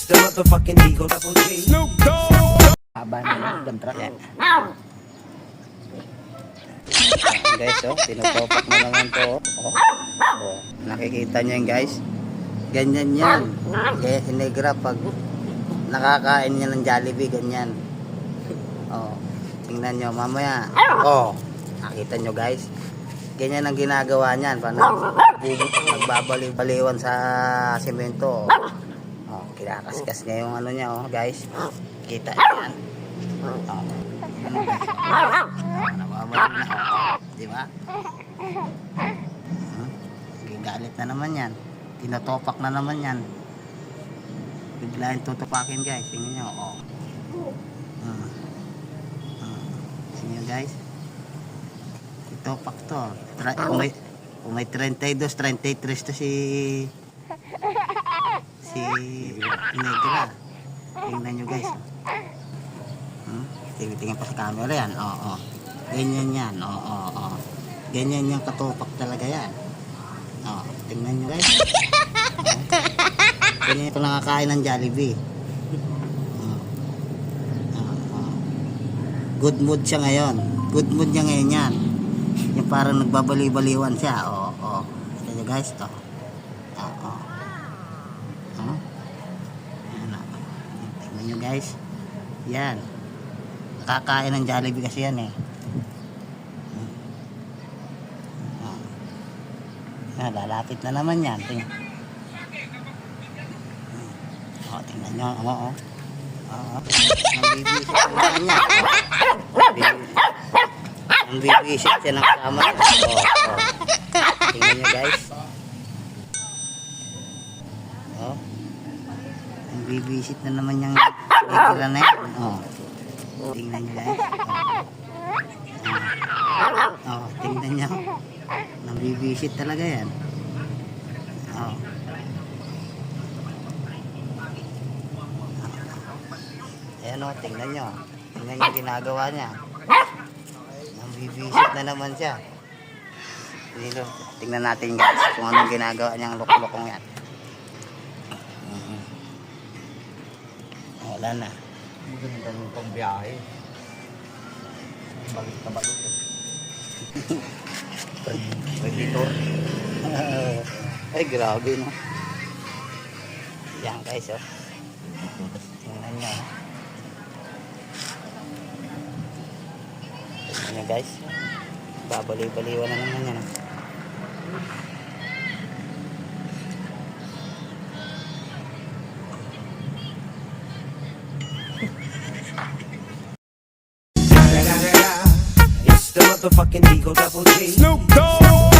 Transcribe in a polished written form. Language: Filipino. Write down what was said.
It's the motherfucking Eagle Double G. Snoop Dogg. Haba na ng truck. Yan. Guys, oh, tinutopak mo naman to. Oh, nakikita nyo yan, guys. Ganyan yan. Kaya si Negra pag nakakain niya ng Jollibee, ganyan. Oh, tingnan nyo mamaya. Oh, nakita nyo, guys. Ganyan ang ginagawa niyan. Nagbabaliw-baliwan sa semento. Oh, kinakaskas niya yung ano niya, oh, guys. Kita yan. Oh. Nababalik na. Oh, di ba? Galit na naman yan. Tinotopak na naman yan. Biglain tutupakin, guys. Tingnan nyo. Oh. Tingnan nyo, guys. Itopak to. Kung may 32, 33 to si Negra. Tingnan nyo, guys. Tingnan pa sa camera yan. Oo. Ganyan yan. Oo. Ganyan yung katupak talaga yan. Oo. Tingnan nyo, guys. Ganyan ito nakakain ng Jollibee. Good mood siya ngayon. Good mood niya ngayon yan. Yung parang nagbabali-baliwan siya. Oo. Tingnan nyo, guys. Oo. Tingnan nyo, guys. Yan. Nakakain ng Jollibee kasi yan eh. Lalapit na naman yan. Tingnan nyo. Oo. Nagbibisit na naman yan. Nagbibisit siya ng kasama niya. Oo. Tingnan nyo, guys. Oo. Nagbibisit na naman yung Negra na yan. Oo. Tingnan nyo, guys. Tingnan nyo. Nabibisit talaga yan. Ayan o, tingnan nyo. Tingnan nyo ginagawa niya. Nabibisit na naman siya. Dito, tingnan natin, guys, kung anong ginagawa niyang lok-lokong yan. Wala na. Maganda ng pangbiyahe. Balik na balik eh. Predator. Ay, grabe, no? Yan, guys, oh. Tingnan nyo. Tingnan nyo, guys. Babaliw-baliwan na naman yan, oh. It's the motherfucking Eagle Double G. Snoop Dogg.